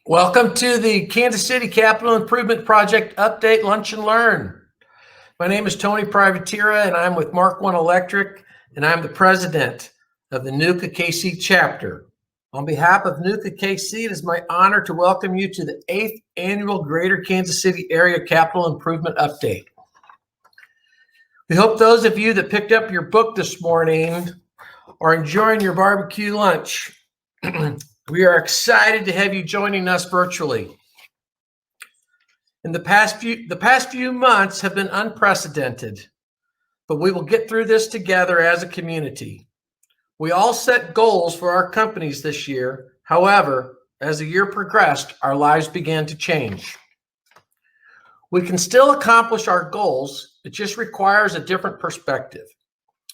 Welcome to the Kansas City Capital Improvement Project Update Lunch and Learn. My name is Tony Privatira and I'm with Mark One Electric and I'm the president of the NUCA KC chapter. On behalf of NUCA KC, it is my honor to welcome you to the 8th annual Greater Kansas City Area Capital Improvement Update. We hope those of you that picked up your book this morning are enjoying your barbecue lunch. We are excited to have you joining us virtually. In the past few months have been unprecedented, but we will get through this together as a community. We all set goals for our companies this year. However, as the year progressed, our lives began to change. We can still accomplish our goals. It just requires a different perspective.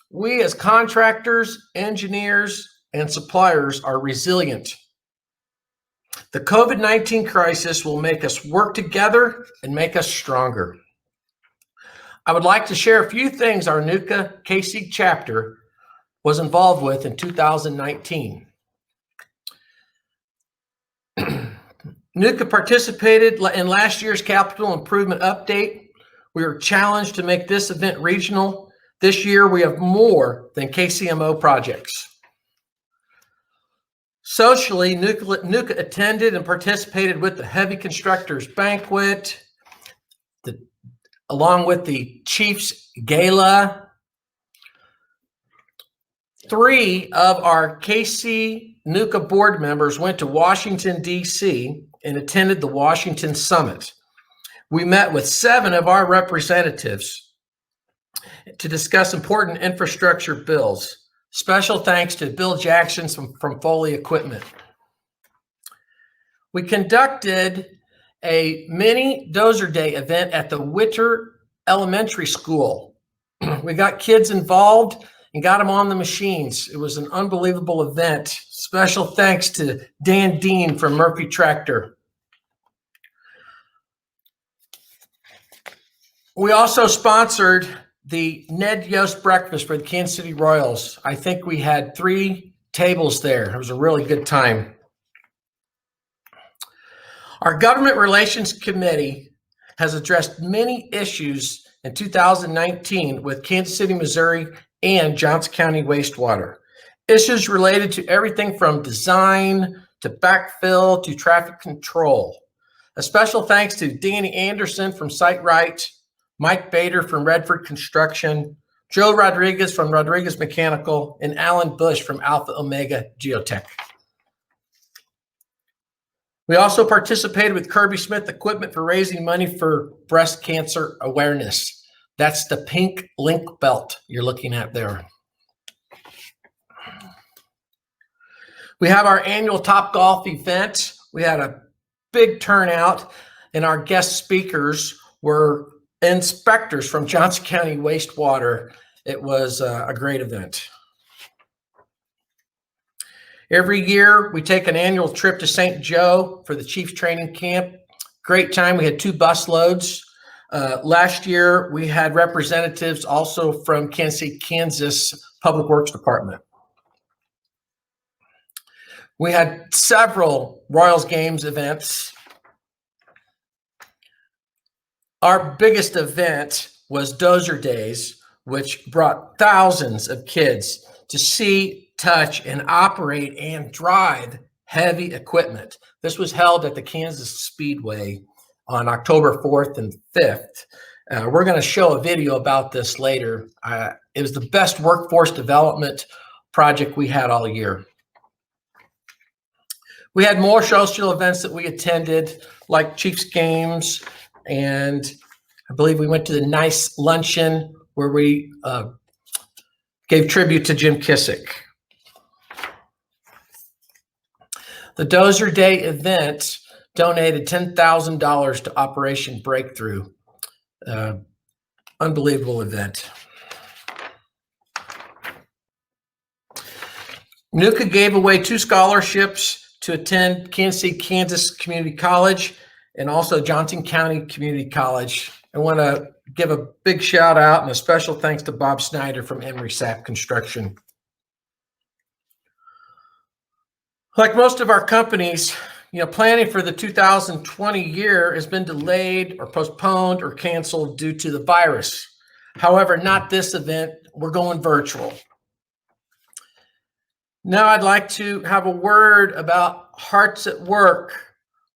We as contractors, engineers, and suppliers are resilient. The COVID-19 crisis will make us work together and make us stronger. I would like to share a few things our NUCA KC chapter was involved with in 2019. NUCA participated in last year's Capital Improvement Update. We were challenged to make this event regional. This year we have more than KCMO projects. Socially, NUCA attended and participated with the Heavy Constructors Banquet, along with the Chiefs Gala. 3 of our KC NUCA board members went to Washington, D.C. and attended the Washington Summit. We met with 7 of our representatives to discuss important infrastructure bills. Special thanks to Bill Jackson from Foley Equipment. We conducted a mini Dozer Day event at the Witter Elementary School. We got kids involved and got them on the machines. It was an unbelievable event. Special thanks to Dan Dean from Murphy Tractor. We also sponsored the Ned Yost breakfast for the Kansas City Royals. I think we had 3 tables there. It was a really good time. Our Government Relations Committee has addressed many issues in 2019 with Kansas City, Missouri, and Johnson County wastewater. Issues related to everything from design to backfill to traffic control. A special thanks to Danny Anderson from Site Right, Mike Bader from Redford Construction, Joe Rodriguez from Rodriguez Mechanical, and Alan Bush from Alpha Omega Geotech. We also participated with Kirby Smith Equipment for raising money for breast cancer awareness. That's the pink link belt you're looking at there. We have our annual Topgolf event. We had a big turnout, and our guest speakers were inspectors from Johnson County wastewater. It was a great event. Every year we take an annual trip to St. Joe for the Chiefs training camp. Great time. We had 2 bus loads. Last year we had representatives also from Kansas City, Kansas Public Works Department. We had several Royals games events. Our biggest event was Dozer Days, which brought thousands of kids to see, touch, and operate and drive heavy equipment. This was held at the Kansas Speedway on October 4th and 5th. We're going to show a video about this later. It was the best workforce development project we had all year. We had more social events that we attended, like Chiefs games, and I believe we went to the nice luncheon where we gave tribute to Jim Kissick. The Dozer Day event donated $10,000 to Operation Breakthrough. Unbelievable event. NUCA gave away 2 scholarships to attend Kansas City, Kansas Community College and also Johnson County Community College. I want to give a big shout out and a special thanks to Bob Snyder from Emery Sapp Construction. Like most of our companies, Planning for the 2020 year has been delayed or postponed or canceled due to the virus. However, not this event. We're going virtual. Now I'd like to have a word about Hearts at Work,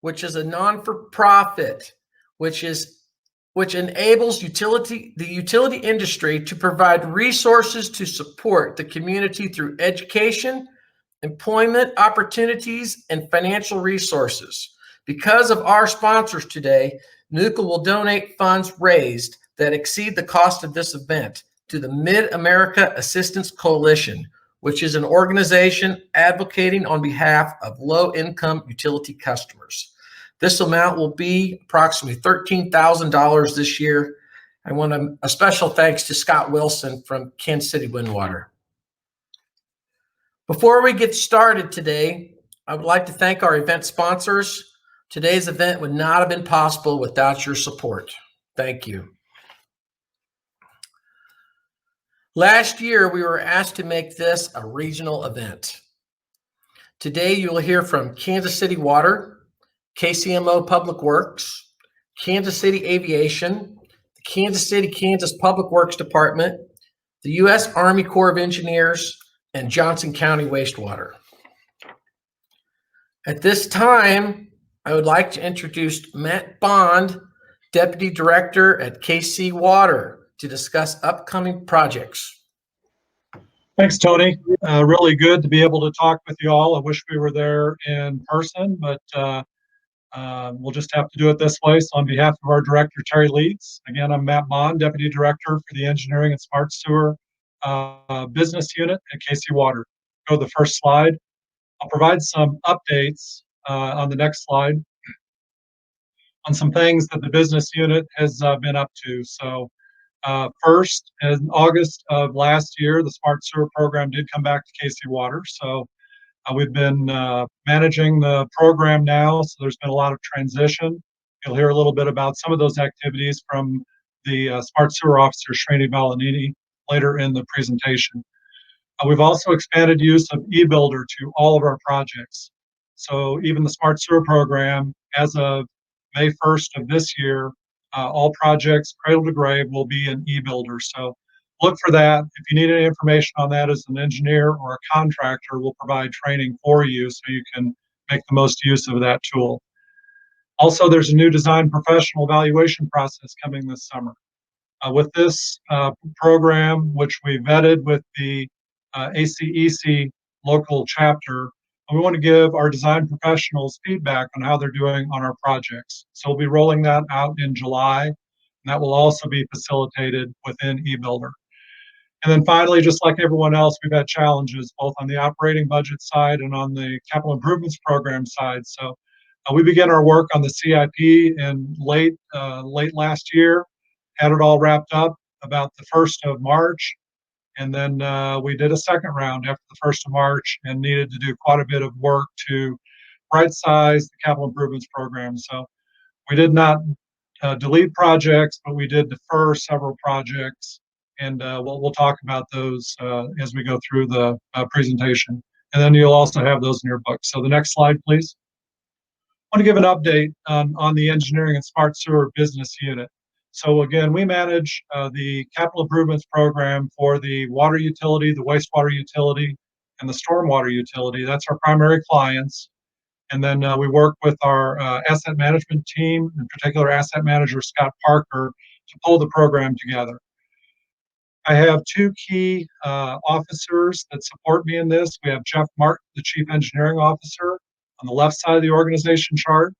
which is a non-for-profit, which enables the utility industry to provide resources to support the community through education, employment opportunities, and financial resources. Because of our sponsors today, NUCA will donate funds raised that exceed the cost of this event to the Mid-America Assistance Coalition, which is an organization advocating on behalf of low-income utility customers. This amount will be approximately $13,000 this year. I want a special thanks to Scott Wilson from Kansas City Windwater. Before we get started today, I would like to thank our event sponsors. Today's event would not have been possible without your support. Thank you. Last year, we were asked to make this a regional event. Today, you will hear from Kansas City Water, KCMO Public Works, Kansas City Aviation, the Kansas Public Works Department, the U.S. Army Corps of Engineers, and Johnson County Wastewater. At this time, I would like to introduce Matt Bond, Deputy Director at KC Water, to discuss upcoming projects. Thanks, Tony. Really good to be able to talk with you all. I wish we were there in person, but we'll just have to do it this way. So on behalf of our director, Terry Leeds, again, I'm Matt Bond, Deputy Director for the Engineering and Smart Sewer Business Unit at KC Water. Go to the first slide. I'll provide some updates on the next slide on some things that the business unit has been up to. So first, in August of last year, the Smart Sewer program did come back to KC Water. So we've been managing the program now, so there's been a lot of transition. You'll hear a little bit about some of those activities from the Smart Sewer Officer, Srini Balanini, later in the presentation. We've also expanded use of eBuilder to all of our projects. So even the Smart Sewer program, as of May 1st of this year, all projects, cradle to grave, will be in eBuilder. So look for that. If you need any information on that as an engineer or a contractor, we'll provide training for you so you can make the most use of that tool. Also, there's a new design professional evaluation process coming this summer. With this program, which we vetted with the ACEC local chapter, we want to give our design professionals feedback on how they're doing on our projects. So we'll be rolling that out in July, and that will also be facilitated within eBuilder. And then finally, just like everyone else, we've had challenges both on the operating budget side and on the capital improvements program side. So we began our work on the CIP in late last year, had it all wrapped up about the 1st of March. And then we did a second round after the 1st of March and needed to do quite a bit of work to right-size the capital improvements program. So we did not delete projects, but we did defer several projects. And we'll talk about those as we go through the presentation. And then you'll also have those in your book. So the next slide, please. I want to give an update on the Engineering and Smart Sewer Business Unit. So again, we manage the capital improvements program for the water utility, the wastewater utility, and the stormwater utility. That's our primary clients. And then we work with our asset management team, in particular asset manager Scott Parker, to pull the program together. I have two key officers that support me in this. We have Jeff Martin, the Chief Engineering Officer, on the left side of the organization chart.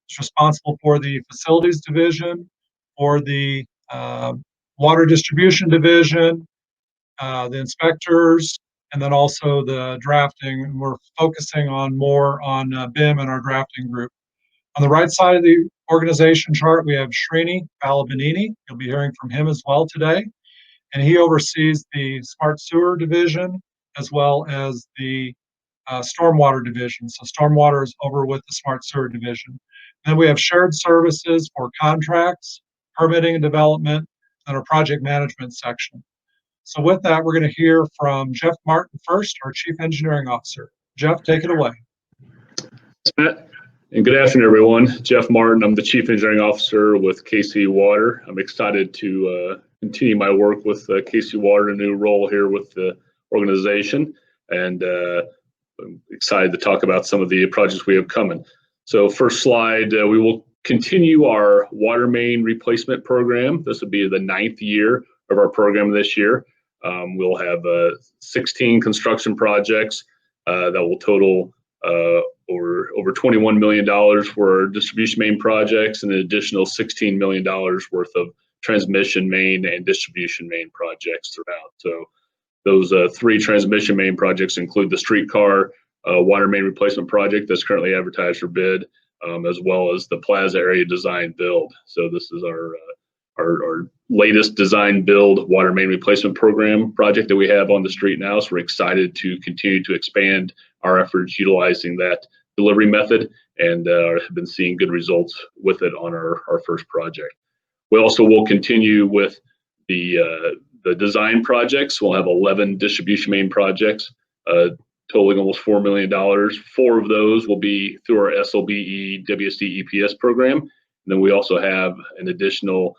He's responsible for the facilities division, for the water distribution division, the inspectors, and then also the drafting. We're focusing more on BIM and our drafting group. On the right side of the organization chart, we have Srini Balanini. You'll be hearing from him as well today. And he oversees the Smart Sewer division as well as the stormwater division. So stormwater is over with the Smart Sewer division. Then we have shared services for contracts, permitting and development, and our project management section. So with that, we're going to hear from Jeff Martin first, our Chief Engineering Officer. Jeff, take it away. Thanks, Matt. And good afternoon, everyone. Jeff Martin, I'm the Chief Engineering Officer with KC Water. I'm excited to continue my work with KC Water, a new role here with the organization, and I'm excited to talk about some of the projects we have coming. So first slide, we will continue our water main replacement program. This will be the 9th year of our program this year. We'll have 16 construction projects that will total over $21 million for distribution main projects and an additional $16 million worth of transmission main and distribution main projects throughout. So those 3 transmission main projects include the streetcar water main replacement project that's currently advertised for bid, as well as the plaza area design build. So this is our latest design build water main replacement program project that we have on the street now. So we're excited to continue to expand our efforts utilizing that delivery method, and have been seeing good results with it on our first project. We also will continue with the design projects. We'll have 11 distribution main projects totaling almost $4 million. 4 of those will be through our SLBE WSD EPS program. And then we also have an additional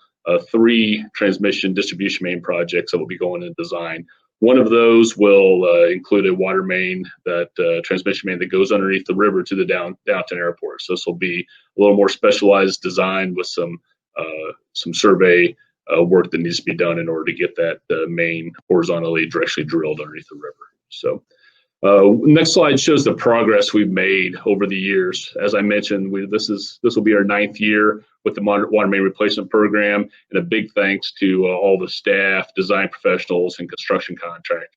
3 transmission distribution main projects that will be going in design. One of those will include a water main, that transmission main that goes underneath the river to the downtown airport. So this will be a little more specialized design with some survey work that needs to be done in order to get that main horizontally directly drilled underneath the river. So next slide shows the progress we've made over the years. As I mentioned, this will be our 9th year with the water main replacement program, and a big thanks to all the staff, design professionals, and construction contractors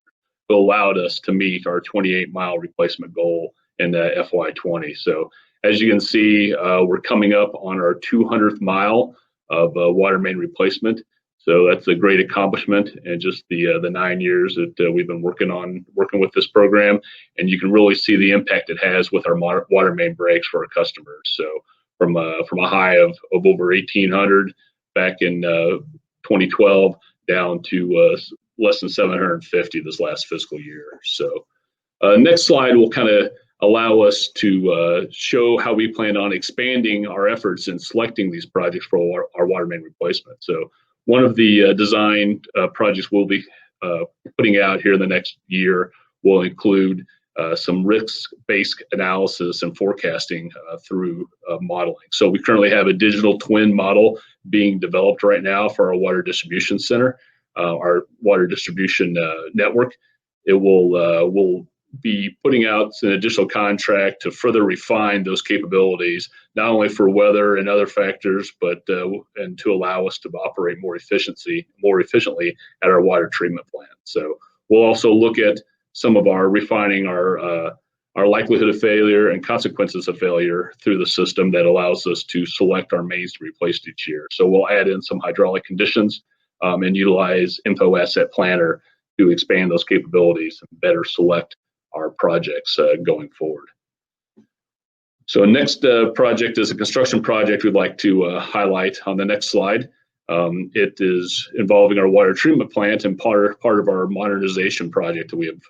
who allowed us to meet our 28-mile replacement goal in FY20. So as you can see, we're coming up on our 200th mile of water main replacement. So that's a great accomplishment, and just the 9 years that we've been working with this program, and you can really see the impact it has with our water main breaks for our customers. So from a high of over 1,800 back in 2012 down to less than 750 this last fiscal year. So next slide will kind of allow us to show how we plan on expanding our efforts in selecting these projects for our water main replacement. So one of the design projects we'll be putting out here in the next year will include some risk-based analysis and forecasting through modeling. So we currently have a digital twin model being developed right now for our water distribution center, our water distribution network. It will be putting out an additional contract to further refine those capabilities, not only for weather and other factors, but and to allow us to operate more efficiently at our water treatment plant. So we'll also look at some of refining our likelihood of failure and consequences of failure through the system that allows us to select our mains to be replaced each year. So we'll add in some hydraulic conditions and utilize Info Asset Planner to expand those capabilities and better select our projects going forward. So next project is a construction project we'd like to highlight on the next slide. It is involving our water treatment plant and part of our modernization project that we have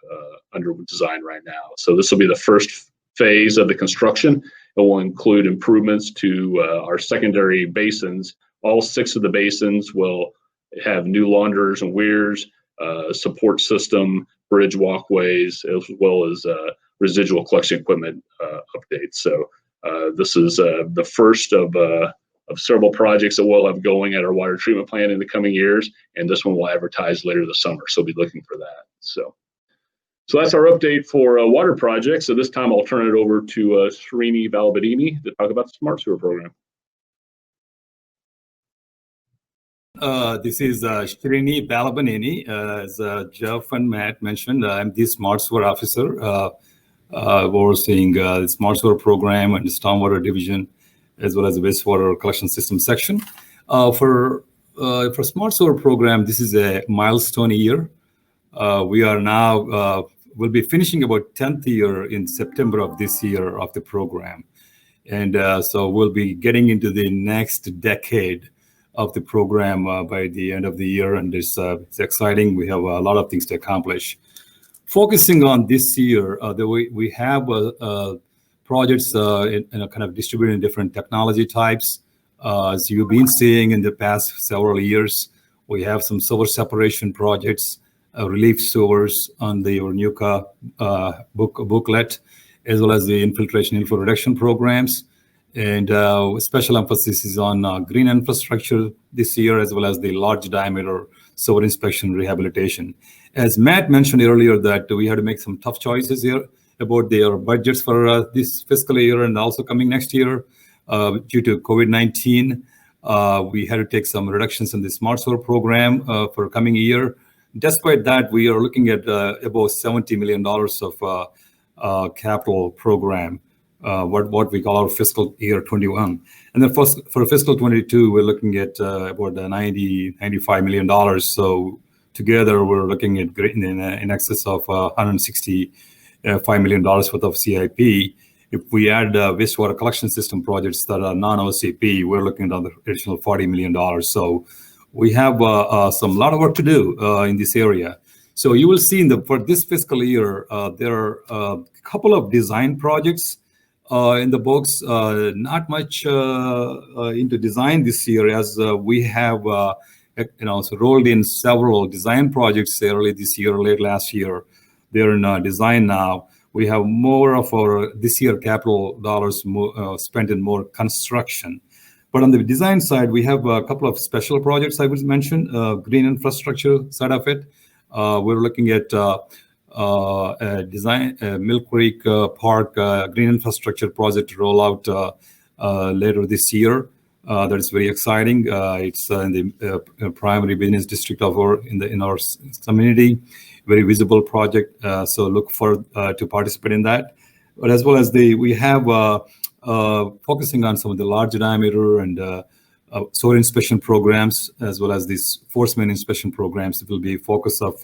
under design right now. So this will be the first phase of the construction. It will include improvements to our secondary basins. All 6 of the basins will have new launderers and weirs, support system, bridge walkways, as well as residual collection equipment updates. So this is the first of several projects that we'll have going at our water treatment plant in the coming years, and this one will advertise later this summer, so be looking for that. So that's our update for water projects. So this time I'll turn it over to Srini Balbadini to talk about the Smart Sewer program. This is Srini Balbadini. As Jeff and Matt mentioned, I'm the Smart Sewer Officer overseeing the Smart Sewer program and the Stormwater Division, as well as the wastewater collection system section. For Smart Sewer program, this is a milestone year. We are now we'll be finishing about 10th year in September of this year of the program, and so we'll be getting into the next decade of the program by the end of the year, and it's exciting. We have a lot of things to accomplish. Focusing on this year, we have projects kind of distributed in different technology types. As you've been seeing in the past several years, we have some sewer separation projects, relief sewers on the NUCA booklet, as well as the infiltration inflow reduction programs. And special emphasis is on green infrastructure this year, as well as the large diameter sewer inspection rehabilitation. As Matt mentioned earlier, that we had to make some tough choices here about their budgets for this fiscal year and also coming next year. Due to COVID-19, we had to take some reductions in the Smart Sewer program for coming year. Despite that, we are looking at about $70 million of capital program, what we call our fiscal year 21. And then for fiscal 22, we're looking at about $95 million. So together, we're looking at in excess of $165 million worth of CIP. If we add wastewater collection system projects that are non-OCP, we're looking at an additional $40 million. So we have some lot of work to do in this area. So you will see for this fiscal year, there are a couple of design projects in the books. Not much into design this year, as we have so rolled in several design projects early this year, late last year. They're in design now. We have more of our this year capital dollars spent in more construction. But on the design side, we have a couple of special projects I would mention, green infrastructure side of it. We're looking at design Mill Creek Park green infrastructure project to roll out later this year. That is very exciting. It's in the primary business district of in our community. Very visible project. So look for to participate in that. But as well as we have focusing on some of the large diameter and soil inspection programs, as well as these force main inspection programs that will be focus of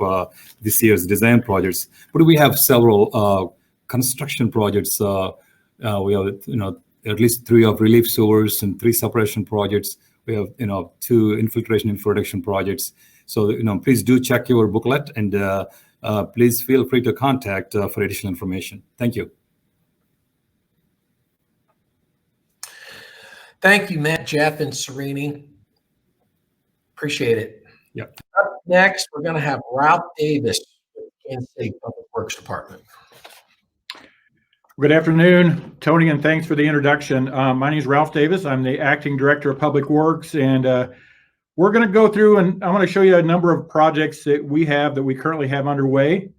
this year's design projects. But we have several construction projects. We have at least 3 of relief sewers and 3 separation projects. We have 2 infiltration inflow reduction projects. So please do check your booklet, and please feel free to contact for additional information. Thank you. Thank you, Matt, Jeff, and Serini. Appreciate it. Yep. Up next, we're going to have Ralph Davis with Kansas City Public Works Department. Good afternoon, Tony, and thanks for the introduction. My name is Ralph Davis. I'm the Acting Director of Public Works, and we're going to go through and I want to show you a number of projects that we currently have underway.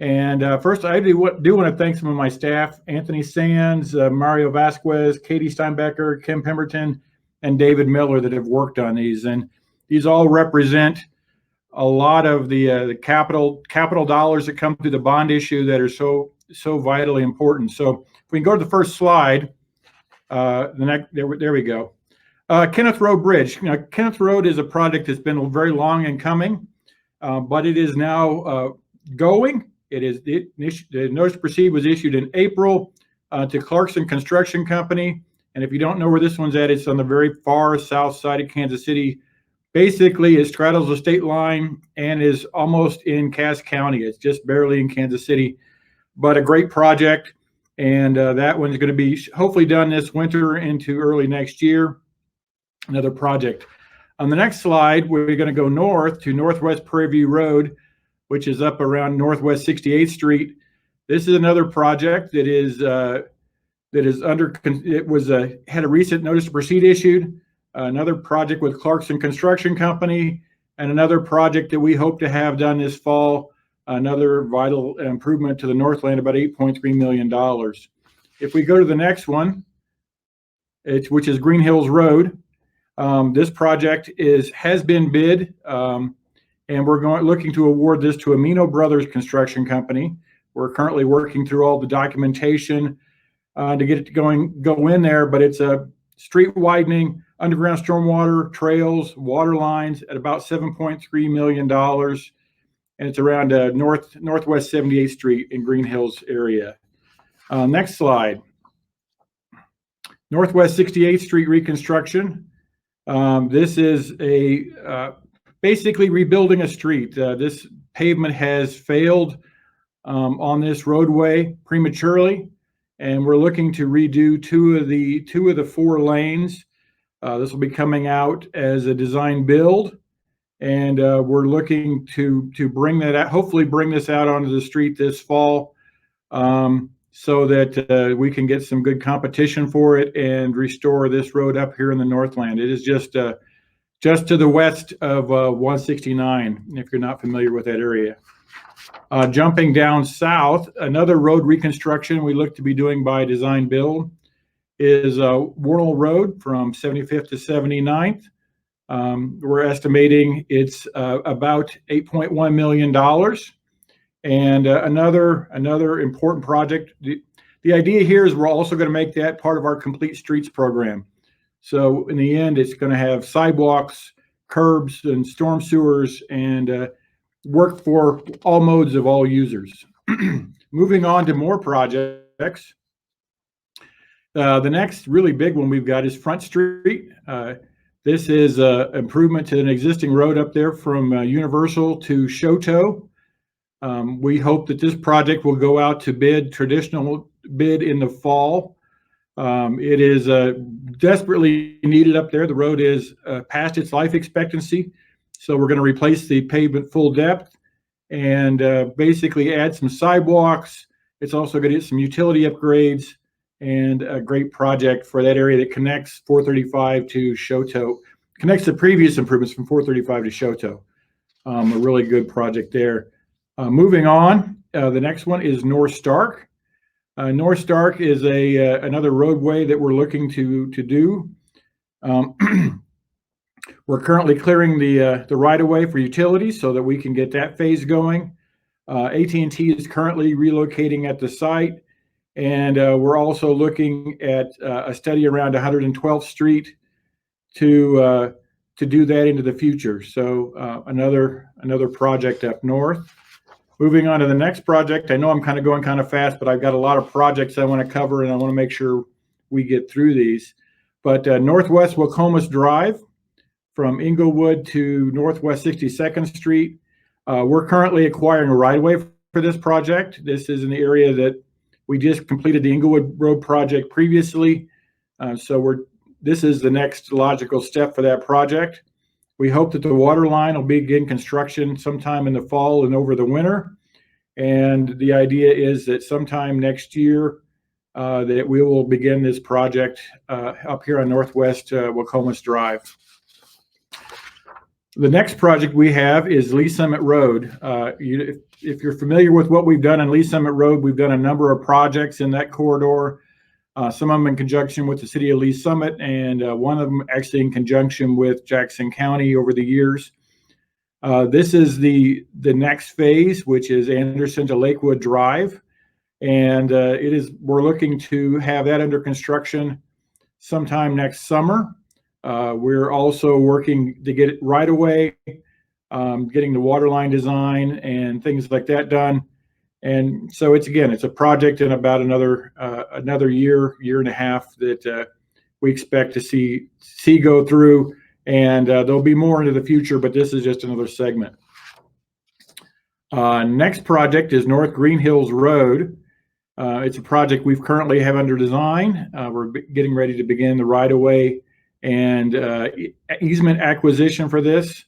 And first, I do want to thank some of my staff: Anthony Sands, Mario Vasquez, Katie Steinbecker, Kim Pemberton, and David Miller, that have worked on these. And these all represent a lot of the capital dollars that come through the bond issue that are so vitally important. So if we can go to the first slide, there we go. Kenneth Road Bridge. Kenneth Road is a project that's been very long in coming, but it is now going. The notice to proceed was issued in April to Clarkson Construction Company. And if you don't know where this one's at, it's on the very far south side of Kansas City. Basically, it straddles the state line and is almost in Cass County. It's just barely in Kansas City, but a great project. And that one's going to be hopefully done this winter into early next year. Another project. On the next slide, we're going to go north to Northwest Prairie View Road, which is up around Northwest 68th Street. This is another project that had a recent notice to proceed issued. Another project with Clarkson Construction Company, and another project that we hope to have done this fall. Another vital improvement to the Northland, about $8.3 million. If we go to the next one, which is Green Hills Road, this project has been bid. And we're looking to award this to Amino Brothers Construction Company. We're currently working through all the documentation to get it to go in there, but it's a street widening, underground stormwater, trails, water lines at about $7.3 million. And it's around Northwest 78th Street in Green Hills area. Next slide. Northwest 68th Street reconstruction. This is basically rebuilding a street. This pavement has failed on this roadway prematurely, and we're looking to redo two of the 4 lanes. This will be coming out as a design build, and we're looking to bring that out, hopefully bring this out onto the street this fall, so that we can get some good competition for it and restore this road up here in the Northland. It is just to the west of 169, if you're not familiar with that area. Jumping down south, another road reconstruction we look to be doing by design build is Wornall Road from 75th to 79th. We're estimating it's about $8.1 million. And another important project. The idea here is we're also going to make that part of our Complete Streets program. So in the end, it's going to have sidewalks, curbs, and storm sewers, and work for all modes of all users. Moving on to more projects. The next really big one we've got is Front Street. This is an improvement to an existing road up there from Universal to Shoto. We hope that this project will go out to traditional bid in the fall. It is desperately needed up there. The road is past its life expectancy. So we're going to replace the pavement full depth and basically add some sidewalks. It's also going to get some utility upgrades, and a great project for that area that connects 435 to Shoto, connects the previous improvements from 435 to Shoto. A really good project there. Moving on, the next one is North Stark. North Stark is another roadway that we're looking to do. We're currently clearing the right-of-way for utilities so that we can get that phase going. AT&T is currently relocating at the site, and we're also looking at a study around 112th Street to do that into the future. So another project up north. Moving on to the next project. I know I'm kind of going kind of fast, but I've got a lot of projects I want to cover, and I want to make sure we get through these. But Northwest Wacomas Drive from Inglewood to Northwest 62nd Street. We're currently acquiring a right-of-way for this project. This is in the area that we just completed the Inglewood Road project previously. This is the next logical step for that project. We hope that the water line will begin construction sometime in the fall and over the winter. And the idea is that sometime next year that we will begin this project up here on Northwest Wacomas Drive. The next project we have is Lee Summit Road. If you're familiar with what we've done on Lee Summit Road, we've done a number of projects in that corridor. Some of them in conjunction with the city of Lee Summit, and one of them actually in conjunction with Jackson County over the years. This is the next phase, which is Anderson to Lakewood Drive, and we're looking to have that under construction sometime next summer. We're also working to get it right away, getting the water line design and things like that done. And so it's a project in about another year and a half that we expect to see go through, and there'll be more into the future, but this is just another segment. Next project is North Green Hills Road. It's a project we currently have under design. We're getting ready to begin the right-of-way and easement acquisition for this.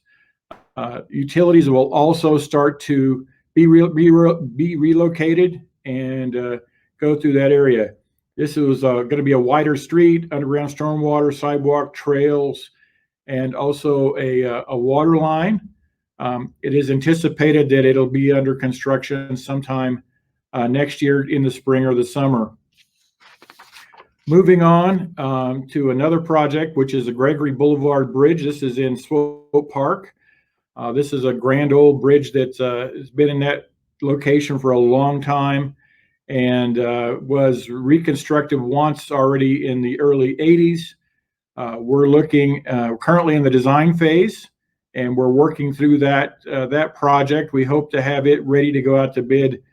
Utilities will also start to be relocated and go through that area. This is going to be a wider street, underground stormwater, sidewalk, trails, and also a water line. It is anticipated that it'll be under construction sometime next year in the spring or the summer. Moving on to another project, which is the Gregory Boulevard Bridge. This is in Swope Park. This is a grand old bridge that's has been in that location for a long time and was reconstructed once already in the early 80s. We're looking currently in the design phase, and we're working through that project. We hope to have it ready to go out to bid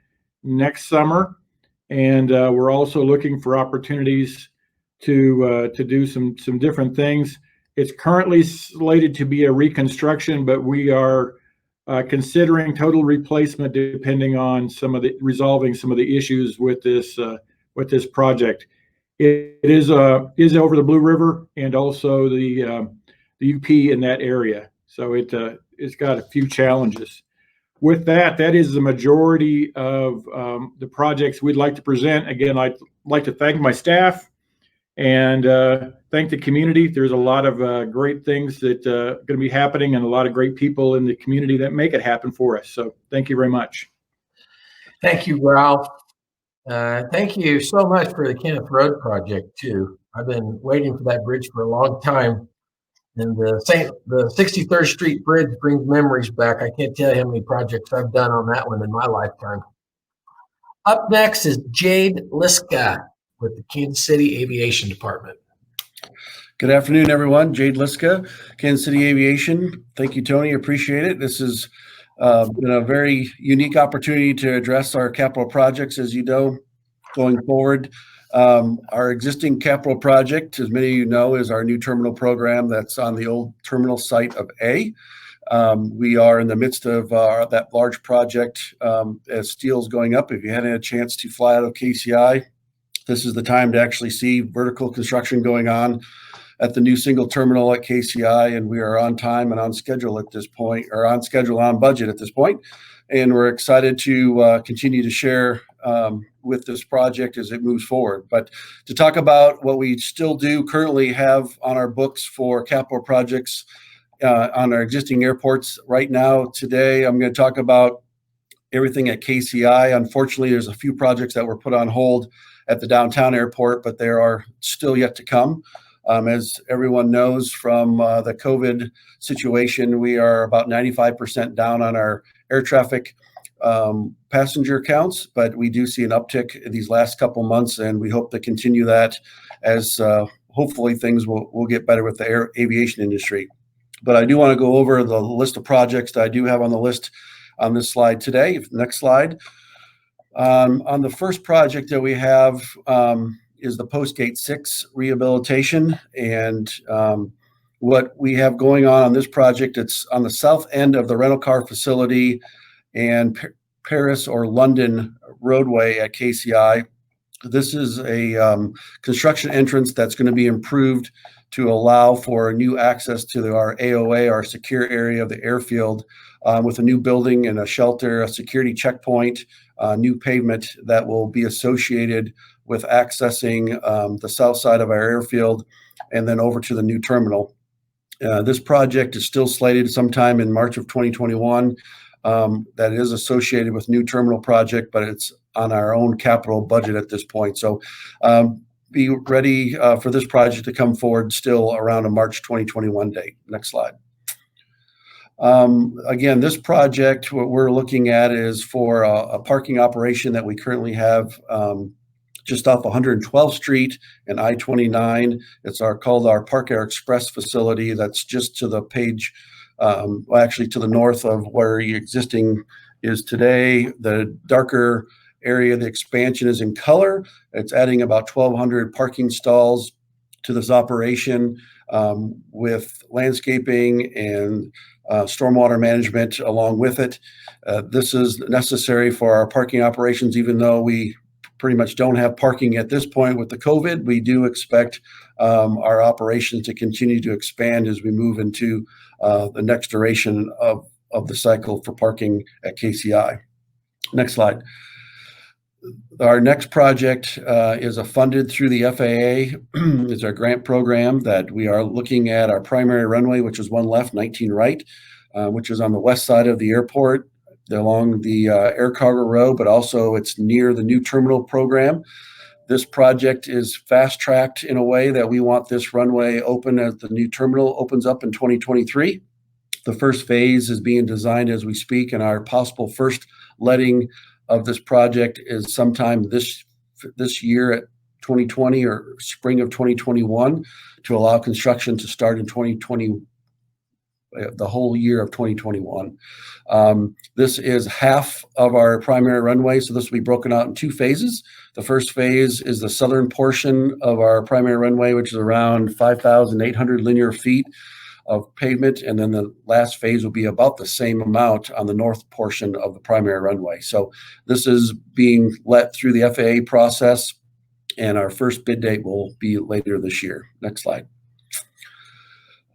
next summer, and we're also looking for opportunities to do some different things. It's currently slated to be a reconstruction, but we are considering total replacement depending on resolving some of the issues with this with this project. It is over the Blue River and also the UP in that area. So it's got a few challenges. With that is the majority of the projects we'd like to present. Again, I'd like to thank my staff and thank the community. There's a lot of great things that are going to be happening and a lot of great people in the community that make it happen for us. So thank you very much. Thank you, Ralph. Thank you so much for the Kenneth Road project too. I've been waiting for that bridge for a long time. And the 63rd Street Bridge brings memories back. I can't tell you how many projects I've done on that one in my lifetime. Up next is Jade Liska with the Kansas City Aviation Department. Good afternoon, everyone. Jade Liska, Kansas City Aviation. Thank you, Tony. Appreciate it. This has been a very unique opportunity to address our capital projects, as you know, going forward. Our existing capital project, as many of you know, is our new terminal program that's on the old terminal site of A. We are in the midst of that large project as steel's going up. If you hadn't had a chance to fly out of KCI, this is the time to actually see vertical construction going on at the new single terminal at KCI, and we are on time and on schedule at this point, or on schedule, on budget at this point. And we're excited to continue to share with this project as it moves forward. But to talk about what we still do currently have on our books for capital projects on our existing airports right now, today, I'm going to talk about everything at KCI. Unfortunately, there's a few projects that were put on hold at the downtown airport, but there are still yet to come. As everyone knows from the COVID situation, we are about 95% down on our air traffic passenger counts, but we do see an uptick in these last couple months, and we hope to continue that as hopefully things will get better with the aviation industry. But I do want to go over the list of projects that I do have on the list on this slide today. Next slide. On the first project that we have is the Postgate 6 rehabilitation, and what we have going on this project, it's on the south end of the rental car facility and Paris or London roadway at KCI. This is a construction entrance that's going to be improved to allow for new access to our AOA, our secure area of the airfield, with a new building and a shelter, a security checkpoint, new pavement that will be associated with accessing the south side of our airfield and then over to the new terminal. This project is still slated sometime in March of 2021. That is associated with new terminal project, but it's on our own capital budget at this point. So be ready for this project to come forward still around a March 2021 date. Next slide. Again, this project, what we're looking at is for a parking operation that we currently have just off 112th Street and I-29. It's called our Park Air Express facility. That's just to the page, well, actually to the north of where the existing is today. The darker area, the expansion is in color. It's adding about 1,200 parking stalls to this operation with landscaping and stormwater management along with it. This is necessary for our parking operations, even though we pretty much don't have parking at this point with the COVID. We do expect our operations to continue to expand as we move into the next duration of the cycle for parking at KCI. Next slide. Our next project is funded through the FAA. It's our grant program that we are looking at our primary runway, which is one left, 19 right, which is on the west side of the airport along the air cargo road, but also it's near the new terminal program. This project is fast-tracked in a way that we want this runway open as the new terminal opens up in 2023. The first phase is being designed as we speak, and our possible first letting of this project is sometime this year at 2020 or spring of 2021 to allow construction to start in 2020, the whole year of 2021. This is half of our primary runway, so this will be broken out in two phases. The first phase is the southern portion of our primary runway, which is around 5,800 linear feet of pavement, and then the last phase will be about the same amount on the north portion of the primary runway. So this is being let through the FAA process. and our first bid date will be later this year. Next slide.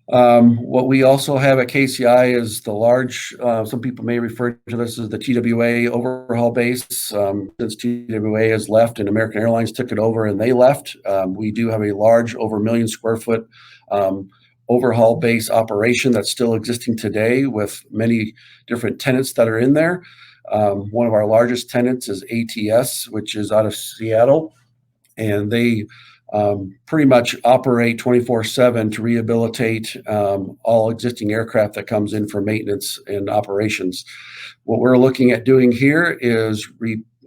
What we also have at KCI is the large, some people may refer to this as the TWA overhaul base. Since TWA has left and American Airlines took it over and they left, we do have a large, over 1 million square foot overhaul base operation that's still existing today with many different tenants that are in there. One of our largest tenants is ATS, which is out of Seattle, and they pretty much operate 24/7 to rehabilitate all existing aircraft that comes in for maintenance and operations. What we're looking at doing here is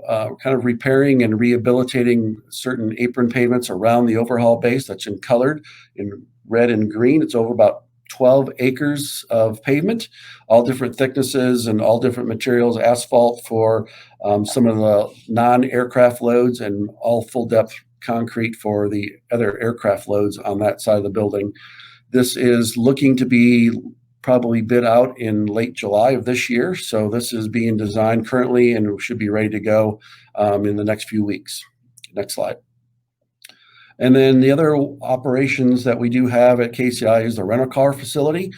kind of repairing and rehabilitating certain apron pavements around the overhaul base that's in colored in red and green. It's over about 12 acres of pavement, all different thicknesses and all different materials, asphalt for some of the non-aircraft loads, and all full depth concrete for the other aircraft loads on that side of the building. This is looking to be probably bid out in late July of this year. So this is being designed currently and should be ready to go in the next few weeks. Next slide. And then the other operations that we do have at KCI is the rental car facility.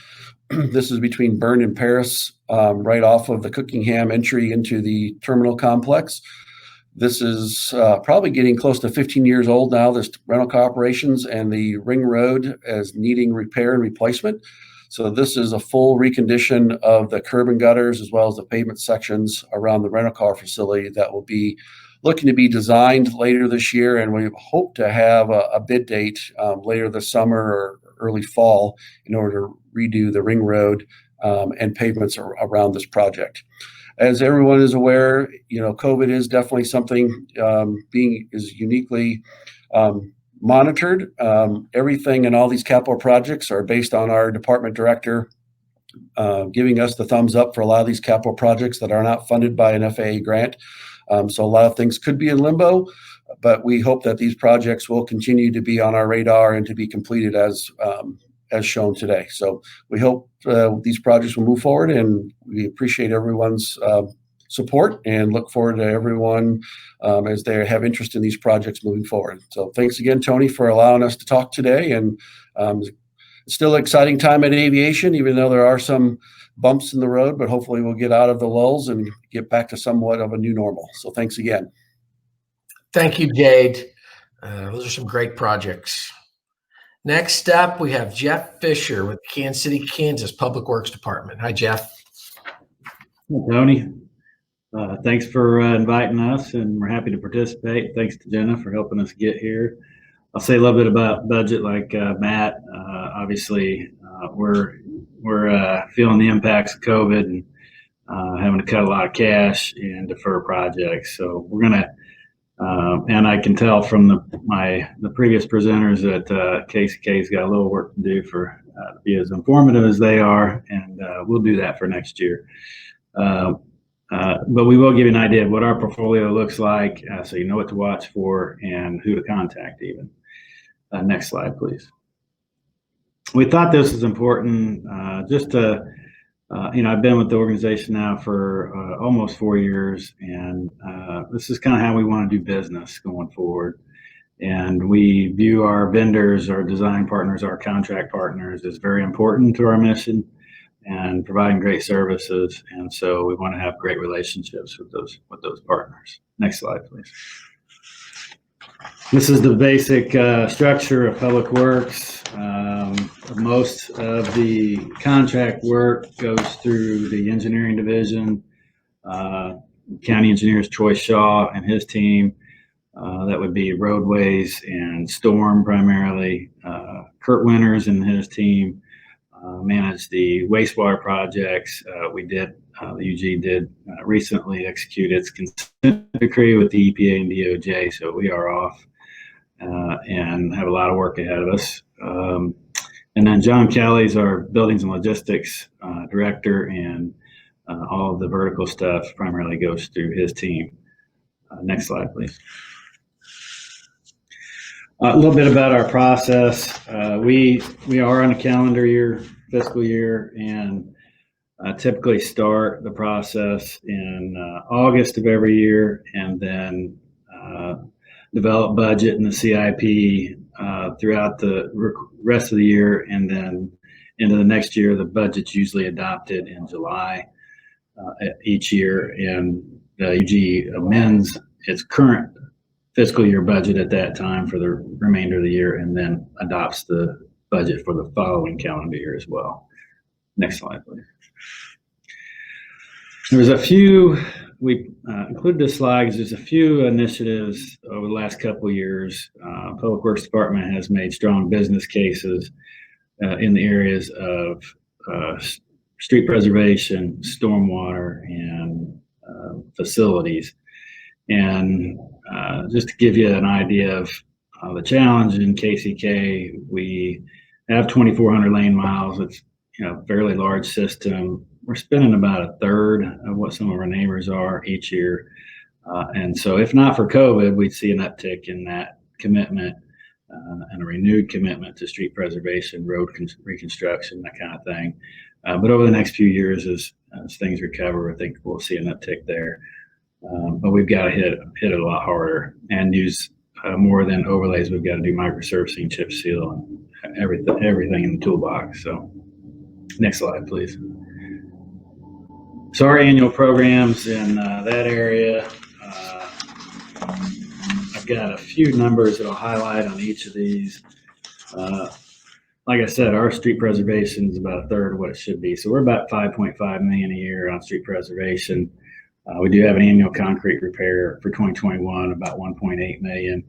This is between Bern and Paris, right off of the Cookingham entry into the terminal complex. This is probably getting close to 15 years old now, this rental car operations, and the ring road is needing repair and replacement. So this is a full recondition of the curb and gutters as well as the pavement sections around the rental car facility that will be looking to be designed later this year. And we hope to have a bid date later this summer or early fall in order to redo the ring road and pavements around this project. As everyone is aware, COVID is definitely something is uniquely monitored. Everything and all these capital projects are based on our department director giving us the thumbs up for a lot of these capital projects that are not funded by an FAA grant. So a lot of things could be in limbo, but we hope that these projects will continue to be on our radar and to be completed as shown today. So we hope these projects will move forward, and we appreciate everyone's support and look forward to everyone as they have interest in these projects moving forward. So thanks again, Tony, for allowing us to talk today. And it's still an exciting time in aviation, even though there are some bumps in the road, but hopefully we'll get out of the lulls and get back to somewhat of a new normal. So thanks again. Thank you, Jade. Those are some great projects. Next up, we have Jeff Fisher with Kansas City, Kansas Public Works Department. Hi, Jeff. Hey, Tony. Thanks for inviting us, and we're happy to participate. Thanks to Jenna for helping us get here. I'll say a little bit about budget like Matt. Obviously, we're feeling the impacts of COVID and having to cut a lot of cash and defer projects. So we're going to and I can tell from the previous presenters that KCK's got a little work to do to be as informative as they are, and we'll do that for next year. But we will give you an idea of what our portfolio looks like, so you know what to watch for and who to contact even. Next slide, please. We thought this was important just to I've been with the organization now for almost 4 years, and this is kind of how we want to do business going forward. And we view our vendors, our design partners, our contract partners as very important to our mission and providing great services. And so we want to have great relationships with those partners. Next slide, please. This is the basic structure of Public Works. Most of the contract work goes through the engineering division, County Engineers Troy Shaw and his team. That would be roadways and storm primarily. Kurt Winters and his team manage the wastewater projects. The UG did recently execute its consent decree with the EPA and DOJ, so we are off and have a lot of work ahead of us. And then John Kelly's our buildings and logistics director, and all of the vertical stuff primarily goes through his team. Next slide, please. A little bit about our process. We are on a calendar year, fiscal year, and typically start the process in August of every year, and then develop budget and the CIP throughout the rest of the year, and then into the next year, the budget's usually adopted in July each year, and the UG amends its current fiscal year budget at that time for the remainder of the year, and then adopts the budget for the following calendar year as well. Next slide, please. There's a few, we included this slide because there's a few initiatives over the last couple of years. Public Works Department has made strong business cases in the areas of street preservation, stormwater, and facilities. And just to give you an idea of the challenge in KCK, we have 2,400 lane miles. It's a fairly large system. We're spending about a third of what some of our neighbors are each year. And so if not for COVID, we'd see an uptick in that commitment and a renewed commitment to street preservation, road reconstruction, that kind of thing. But over the next few years, as things recover, I think we'll see an uptick there. But we've got to hit it a lot harder and use more than overlays. We've got to do microsurfacing, chip seal, and everything in the toolbox. So next slide, please. So our annual programs in that area, I've got a few numbers that I'll highlight on each of these. Like I said, our street preservation is about a third of what it should be. So we're about 5.5 million a year on street preservation. We do have an annual concrete repair for 2021, about 1.8 million.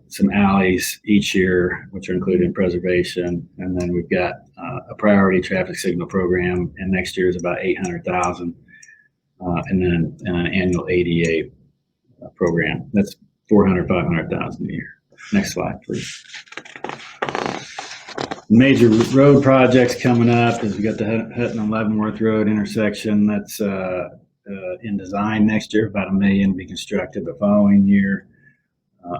Some alleys each year, which are included in preservation. And then we've got a priority traffic signal program, and next year is about 800,000. And then an annual ADA program. That's 500,000 a year. Next slide, please. Major road projects coming up is we got the Hutton and Leavenworth Road intersection. That's in design next year, about $1 million to be constructed the following year.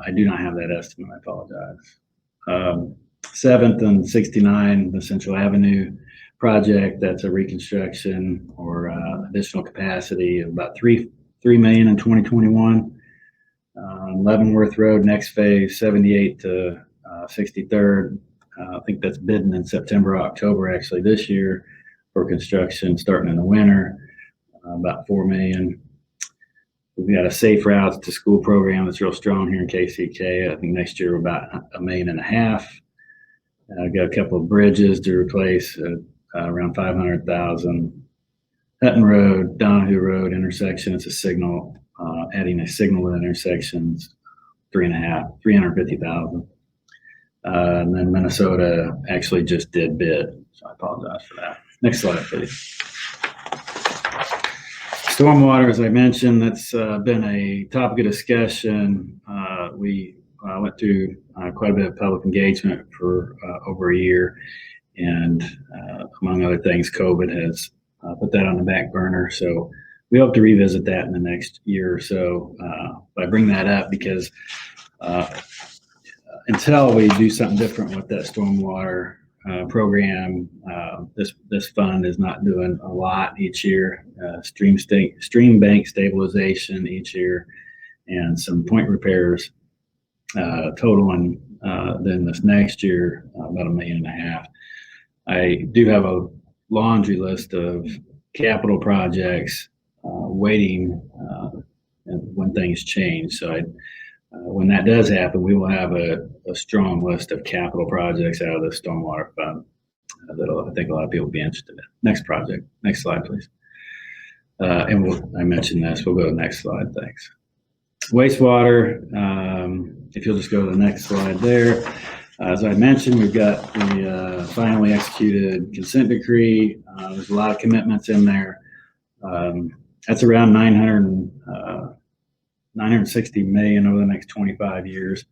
I do not have that estimate, I apologize. 7th and 69, the Central Avenue project, that's a reconstruction or additional capacity of about $3 million in 2021. Leavenworth Road, next phase, 78 to 63rd. I think that's bidding in September, October, actually this year for construction starting in the winter, about $4 million. We've got a safe routes to school program that's real strong here in KCK. I think next year we're about $1.5 million. I've got a couple of bridges to replace around 500,000. Hutton Road, Donahue Road intersection, it's a signal, adding a signal to the intersections, 350,000. And then Minnesota actually just did bid, so I apologize for that. Next slide, please. Stormwater, as I mentioned, that's been a topic of discussion. We went through quite a bit of public engagement for over a year, and among other things, COVID has put that on the back burner. So we hope to revisit that in the next year or so. I bring that up because until we do something different with that stormwater program, this fund is not doing a lot each year. Stream bank stabilization each year, and some point repairs totaling then this next year about $1.5 million. I do have a laundry list of capital projects waiting when things change. So when that does happen, we will have a strong list of capital projects out of the stormwater fund that I think a lot of people will be interested in. Next project, next slide, please. And I mentioned this, we'll go to the next slide, thanks. Wastewater, if you'll just go to the next slide there. As I mentioned, we've got the finally executed consent decree. There's a lot of commitments in there. That's around 960 million over the next 25 years.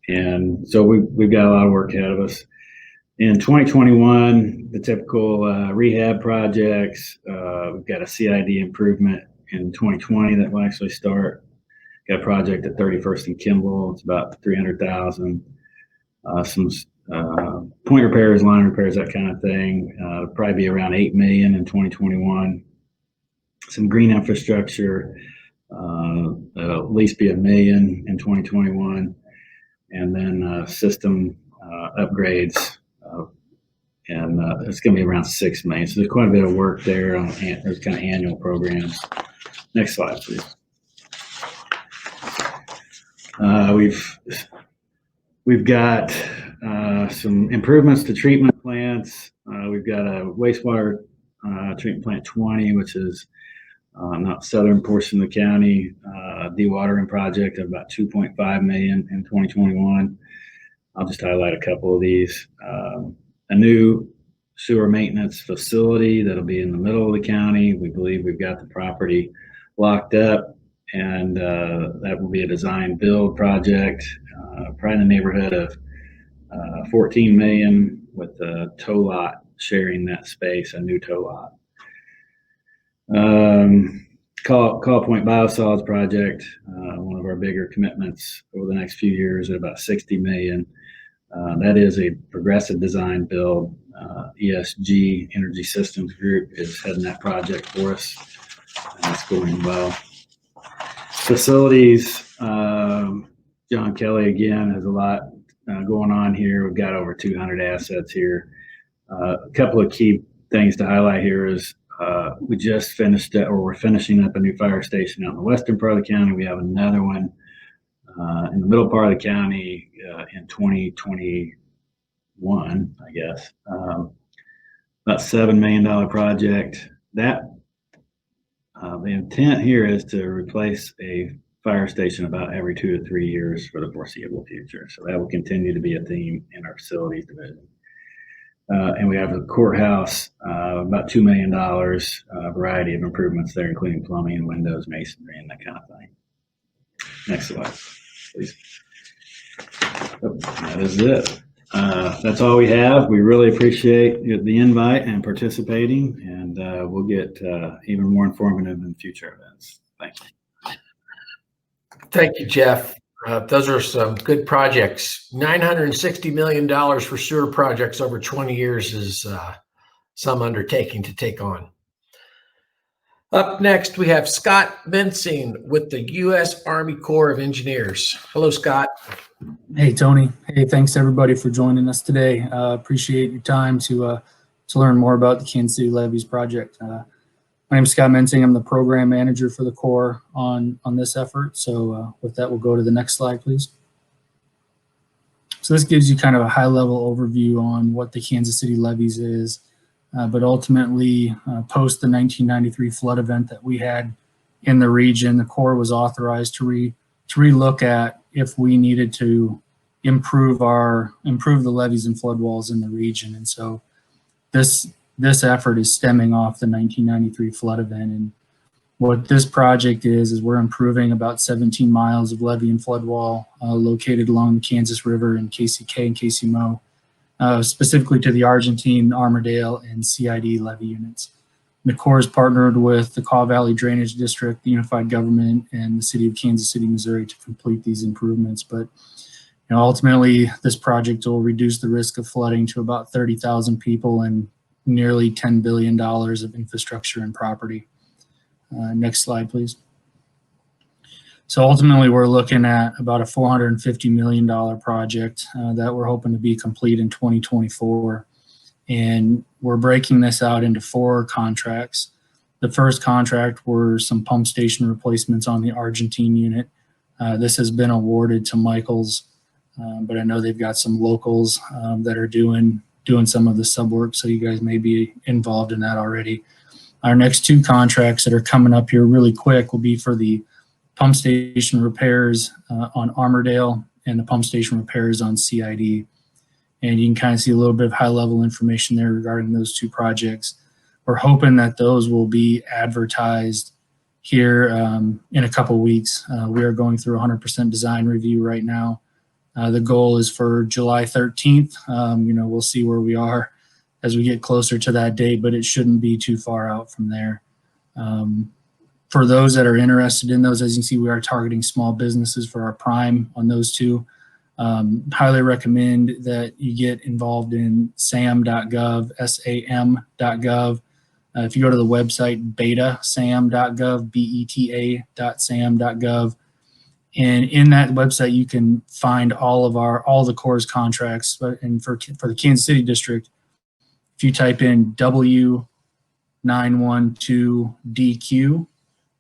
And so we've got a lot of work ahead of us. In 2021, the typical rehab projects, we've got a CID improvement in 2020 that will actually start. Got a project at 31st and Kimball. It's about 300,000. Some point repairs, line repairs, that kind of thing. Probably be around 8 million in 2021. Some green infrastructure That'll at least be $1 million in 2021, and then system upgrades, and it's going to be around $6 million. So there's quite a bit of work there on those kind of annual programs. Next slide, please. We've got some improvements to treatment plants. We've got a wastewater treatment plant 20, which is not southern portion of the county, dewatering project of about $2.5 million in 2021. I'll just highlight a couple of these. A new sewer maintenance facility that'll be in the middle of the county. We believe we've got the property locked up, and that will be a design build project, probably in the neighborhood of 14 million, with a tow lot sharing that space, a new tow lot. Call Point Biosolids project, one of our bigger commitments over the next few years at about 60 million. That is a progressive design build. ESG Energy Systems Group is heading that project for us, and it's going well. Facilities, John Kelly again has a lot going on here. We've got over 200 assets here. A couple of key things to highlight here is we just finished, or we're finishing up a new fire station out in the western part of the county. We have another one in the middle part of the county in 2021, I guess. About $7 million project. That the intent here is to replace a fire station about every 2 to 3 years for the foreseeable future. So that will continue to be a theme in our facilities division. And we have a courthouse, about $2 million, a variety of improvements there, including plumbing, windows, masonry, and that kind of thing. Next slide, please. Oh, that is it. That's all we have. We really appreciate the invite and participating, and we'll get even more informative in future events. Thank you. Thank you, Jeff. Those are some good projects. $960 million for sewer projects over 20 years is some undertaking to take on. Up next, we have Scott Mensing with the U.S. Army Corps of Engineers. Hello, Scott. Hey, Tony. Hey, thanks everybody for joining us today. Appreciate your time to learn more about the Kansas City Levees project. My name is Scott Mensing. I'm the program manager for the Corps on this effort. So with that, we'll go to the next slide, please. So this gives you kind of a high-level overview on what the Kansas City Levees is. But ultimately, post the 1993 flood event that we had in the region, the Corps was authorized to relook at if we needed to improve the levees and flood walls in the region. And so this effort is stemming off the 1993 flood event. And what this project is we're improving about 17 miles of levee and flood wall located along the Kansas River in KCK and KCMO. Specifically to the Argentine, Armourdale, and CID levee units. The Corps has partnered with the Kaw Valley Drainage District, the Unified Government, and the City of Kansas City, Missouri to complete these improvements. But ultimately, this project will reduce the risk of flooding to about 30,000 people and nearly $10 billion of infrastructure and property. Next slide, please. So ultimately, we're looking at about a $450 million project that we're hoping to be complete in 2024. And we're breaking this out into 4 contracts. The first contract were some pump station replacements on the Argentine unit. This has been awarded to Michaels, but I know they've got some locals that are doing some of the sub work, so you guys may be involved in that already. Our next 2 contracts that are coming up here really quick will be for the pump station repairs on Armourdale and the pump station repairs on CID. And you can kind of see a little bit of high level information there regarding those 2 projects. We're hoping that those will be advertised here in a couple of weeks. We are going through 100% design review right now. The goal is for July 13th. We'll see where we are as we get closer to that date, but it shouldn't be too far out from there. For those that are interested in those, as you can see, we are targeting small businesses for our prime on those 2. Highly recommend that you get involved in sam.gov, SAM.gov. If you go to the website betasam.gov, beta.sam.gov, and in that website you can find all the Corps' contracts. And for the Kansas City district, if you type in W912DQ,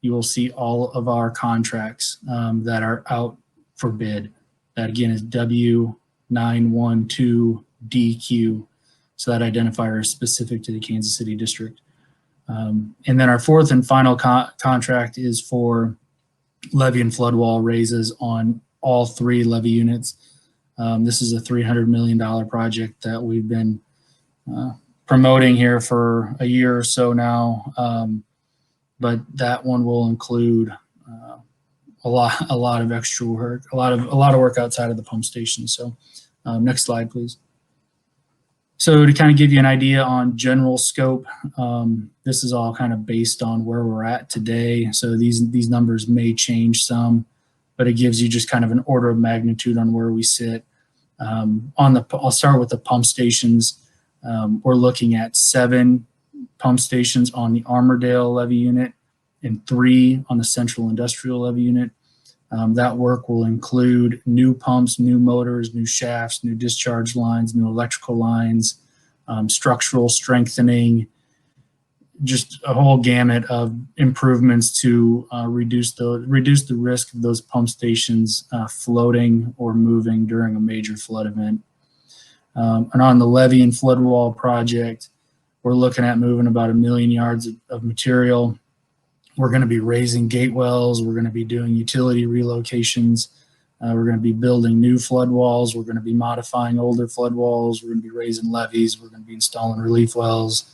you will see all of our contracts that are out for bid. That again is W912DQ. So that identifier is specific to the Kansas City district. And then our fourth and final contract is for levee and flood wall raises on all 3 levee units. This is a $300 million project that we've been promoting here for a year or so now. But that one will include a lot of extra work, a lot of work outside of the pump station. So next slide, please. So to kind of give you an idea on general scope, this is all kind of based on where we're at today. So these numbers may change but it gives you just kind of an order of magnitude on where we sit. I'll start with the pump stations. We're looking at 7 pump stations on the Armourdale levee unit and 3 on the Central Industrial levee unit. That work will include new pumps, new motors, new shafts, new discharge lines, new electrical lines, structural strengthening, just a whole gamut of improvements to reduce the risk of those pump stations floating or moving during a major flood event. And on the levee and flood wall project, we're looking at moving about 1 million yards of material. We're going to be raising gate wells. We're going to be doing utility relocations. We're going to be building new flood walls. We're going to be modifying older flood walls. We're going to be raising levees. We're going to be installing relief wells.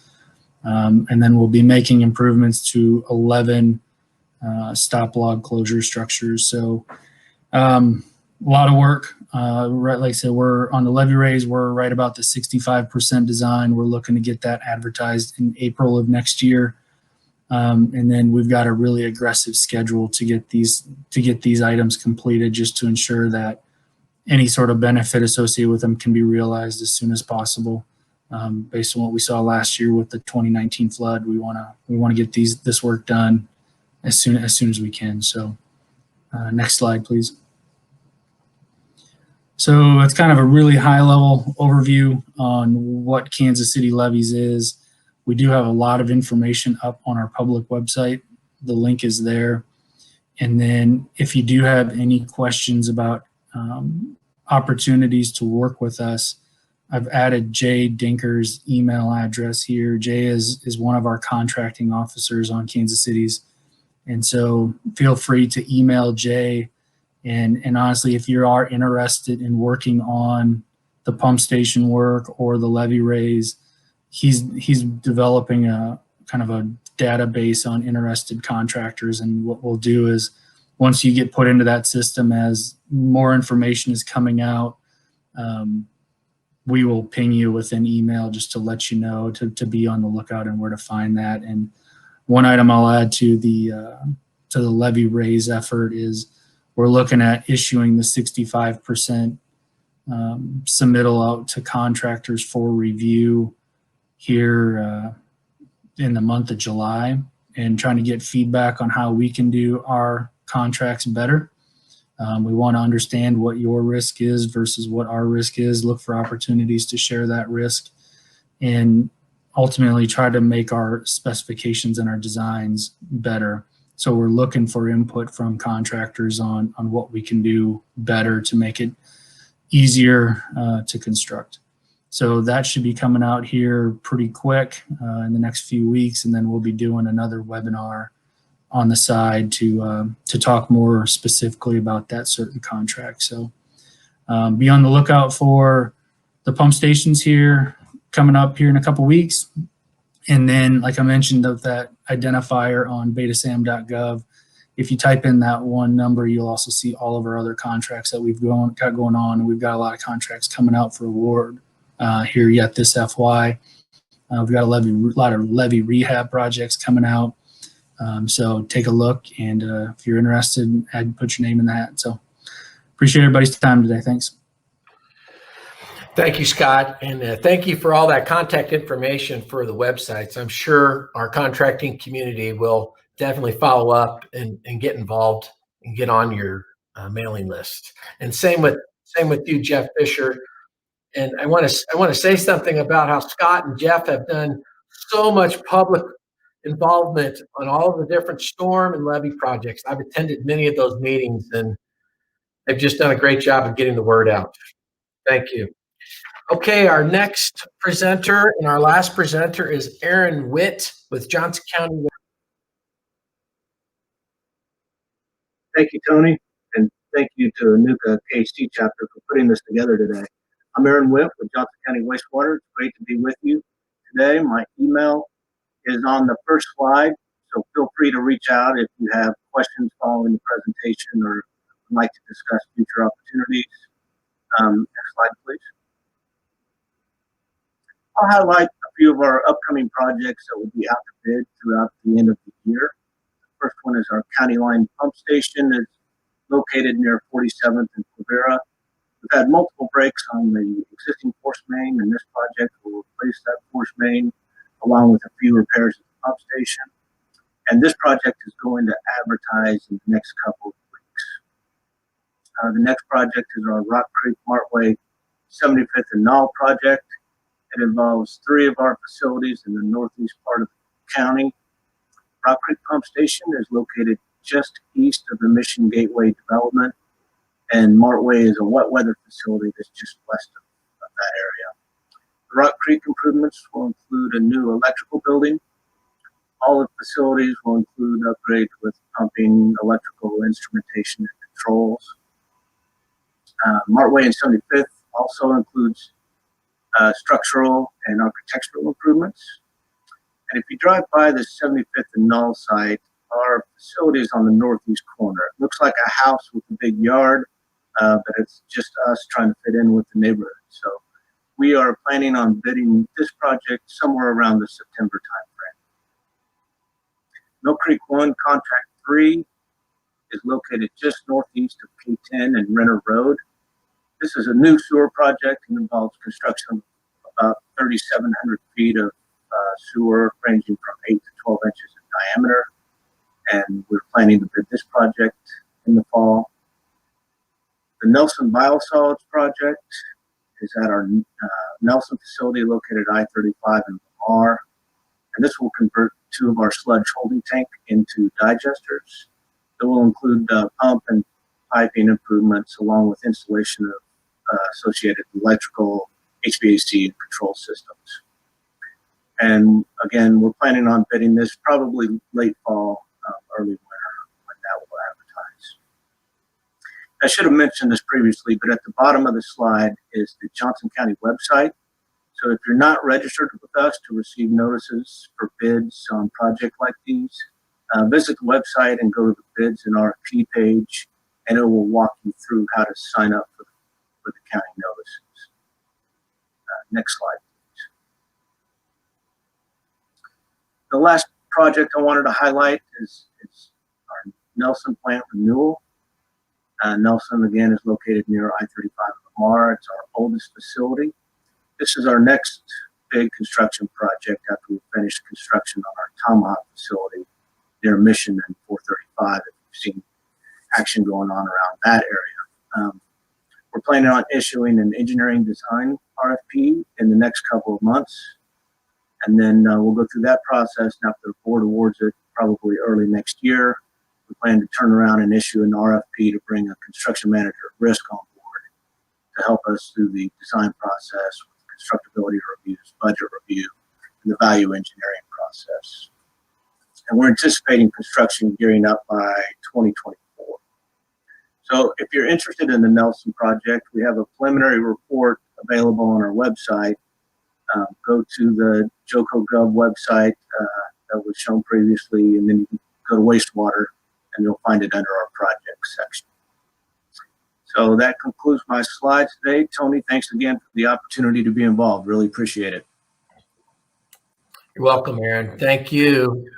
And then we'll be making improvements to 11 stop log closure structures. So a lot of work. Right, like I said, we're on the levee raise. We're right about the 65% design. We're looking to get that advertised in April of next year. And then we've got a really aggressive schedule to get these items completed, just to ensure that any sort of benefit associated with them can be realized as soon as possible. Based on what we saw last year with the 2019 flood, we want to get this work done as soon as we can. So next slide, please. So it's kind of a really high level overview on what Kansas City Levees is. We do have a lot of information up on our public website. The link is there. And then if you do have any questions about opportunities to work with us, I've added Jay Dinker's email address here. Jay is one of our contracting officers on Kansas City's. And so feel free to email Jay. And honestly, if you are interested in working on the pump station work or the levee raise, he's developing a kind of a database on interested contractors. And what we'll do is, once you get put into that system, as more information is coming out, we will ping you with an email just to let you know to be on the lookout and where to find that. And one item I'll add to the levee raise effort is we're looking at issuing the 65% submittal out to contractors for review here in the month of July, and trying to get feedback on how we can do our contracts better. We want to understand what your risk is versus what our risk is, look for opportunities to share that risk, and ultimately try to make our specifications and our designs better. So we're looking for input from contractors on what we can do better to make it easier to construct. So that should be coming out here pretty quick in the next few weeks, and then we'll be doing another webinar on the side to talk more specifically about that certain contract. So be on the lookout for the pump stations here coming up here in a couple weeks. And then, like I mentioned, of that identifier on betasam.gov, if you type in that one number, you'll also see all of our other contracts that we've got going on. And we've got a lot of contracts coming out for award here yet this FY. We've got a lot of levee rehab projects coming out. So take a look, and if you're interested, put your name in the hat. So appreciate everybody's time today. Thanks. Thank you, Scott. And thank you for all that contact information for the websites. I'm sure our contracting community will definitely follow up and get involved and get on your mailing list. And same with you, Jeff Fisher. And I want to say something about how Scott and Jeff have done so much public involvement on all of the different storm and levee projects. I've attended many of those meetings, and they've just done a great job of getting the word out. Thank you. Okay, our next presenter and our last presenter is Aaron Witt with Johnson County. Thank you, Tony, and thank you to NUCA KC chapter for putting this together today. I'm Aaron Witt with Johnson County Wastewater. It's great to be with you today. My email is on the first slide, so feel free to reach out if you have questions following the presentation or would like to discuss future opportunities. Next slide, please. I'll highlight a few of our upcoming projects that will be out to bid throughout the end of the year. The first one is our County Line Pump Station. It's located near 47th and Quivira. We've had multiple breaks on the existing force main, and this project will replace that force main along with a few repairs at the pump station. And this project is going to advertise in the next couple of weeks. The next project is our Rock Creek Martway 75th and Knoll project. It involves 3 of our facilities in the northeast part of the county. Rock Creek Pump Station is located just east of the Mission Gateway development, and Martway is a wet weather facility that's just west of that area. The Rock Creek improvements will include a new electrical building. All the facilities will include upgrades with pumping, electrical instrumentation, and controls. Martway and 75th also includes structural and architectural improvements. And if you drive by the 75th and Knoll site, our facility is on the northeast corner. It looks like a house with a big yard, but it's just us trying to fit in with the neighborhood. So we are planning on bidding this project somewhere around the September timeframe. Mill Creek 1 Contract 3 is located just northeast of K10 and Renner Road. This is a new sewer project and involves construction of about 3,700 feet of sewer ranging from 8 to 12 inches in diameter. And we're planning to bid this project in the fall. The Nelson Biosolids project is at our Nelson facility located at I-35 in Lamar. And this will convert 2 of our sludge holding tank into digesters. It will include pump and piping improvements along with installation of associated electrical, HVAC, and control systems. And again, we're planning on bidding this probably late fall, early winter when that will advertise. I should have mentioned this previously, but at the bottom of the slide is the Johnson County website. So if you're not registered with us to receive notices for bids on projects like these, visit the website and go to the bids and RFP page, and it will walk you through how to sign up for the county notices. Next slide, please. The last project I wanted to highlight is our Nelson plant renewal. Nelson, again, is located near I-35 in Lamar. It's our oldest facility. This is our next big construction project after we finish construction on our Tomahawk facility near Mission and 435. If you've seen action going on around that area. We're planning on issuing an engineering design RFP in the next couple of months. And then we'll go through that process. And after the board awards it, probably early next year, we plan to turn around and issue an RFP to bring a construction manager at risk on board to help us through the design process with constructability reviews, budget review, and the value engineering process. And we're anticipating construction gearing up by 2024. So if you're interested in the Nelson project, we have a preliminary report available on our website. Go to the JOCO.gov website that was shown previously, and then you can go to wastewater and you'll find it under our project section. So that concludes my slides today. Tony, thanks again for the opportunity to be involved. Really appreciate it. You're welcome, Aaron. Thank you,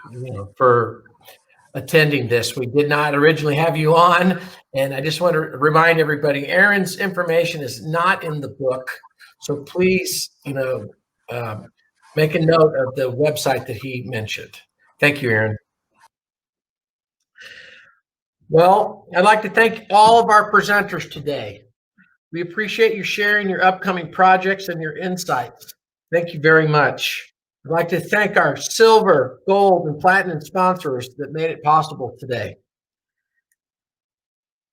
for attending this. We did not originally have you on, and I just want to remind everybody, Aaron's information is not in the book, so please, make a note of the website that he mentioned. Thank you, Aaron. Well, I'd like to thank all of our presenters today. We appreciate you sharing your upcoming projects and your insights. Thank you very much. I'd like to thank our silver, gold, and platinum sponsors that made it possible today.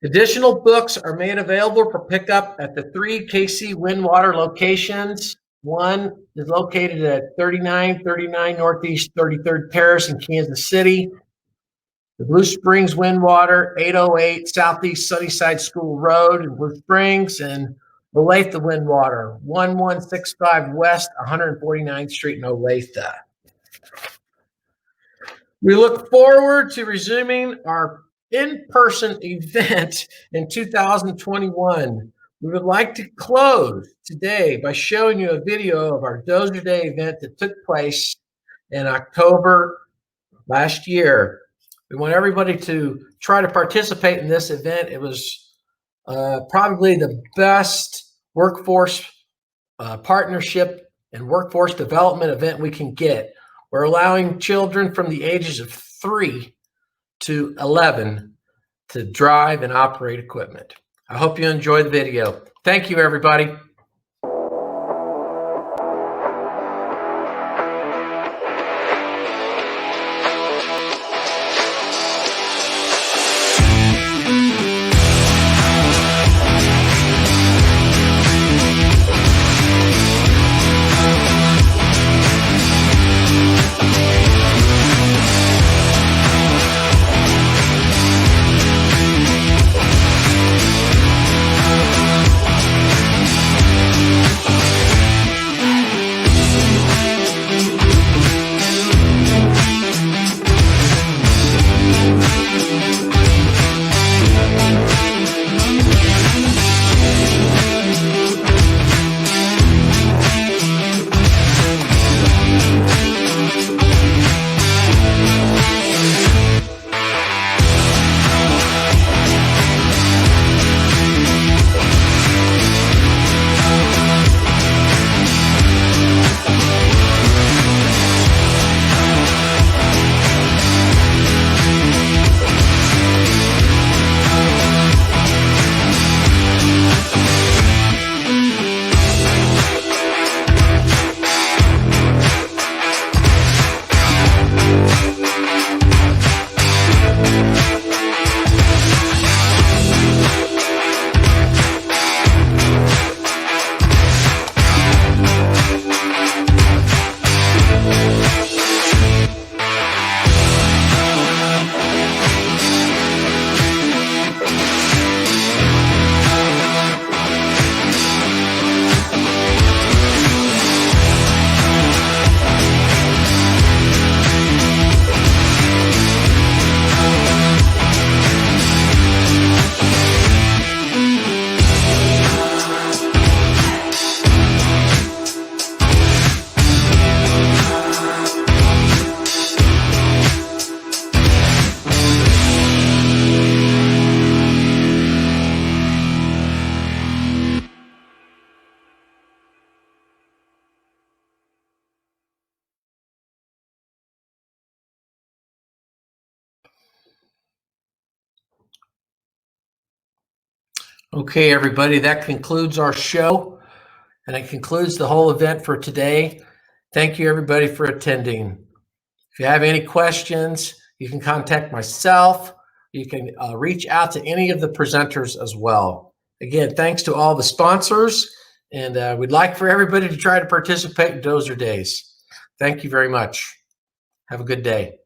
Additional books are made available for pickup at the 3 KC Windwater locations. One is located at 3939 Northeast 33rd Terrace in Kansas City. The Blue Springs Windwater, 808 Southeast Sunnyside School Road in Blue Springs, and Olathe Windwater, 1165 West 149th Street in Olathe. We look forward to resuming our in-person event in 2021. We would like to close today by showing you a video of our Dozer Day event that took place in October last year. We want everybody to try to participate in this event. It was probably the best workforce partnership and workforce development event we can get. We're allowing children from the ages of 3 to 11 to drive and operate equipment. I hope you enjoy the video. Thank you, everybody. Okay, everybody, that concludes our show, and it concludes the whole event for today. Thank you, everybody, for attending. If you have any questions, you can contact myself. You can reach out to any of the presenters as well. Again, thanks to all the sponsors, and we'd like for everybody to try to participate in Dozer Days. Thank you very much. Have a good day.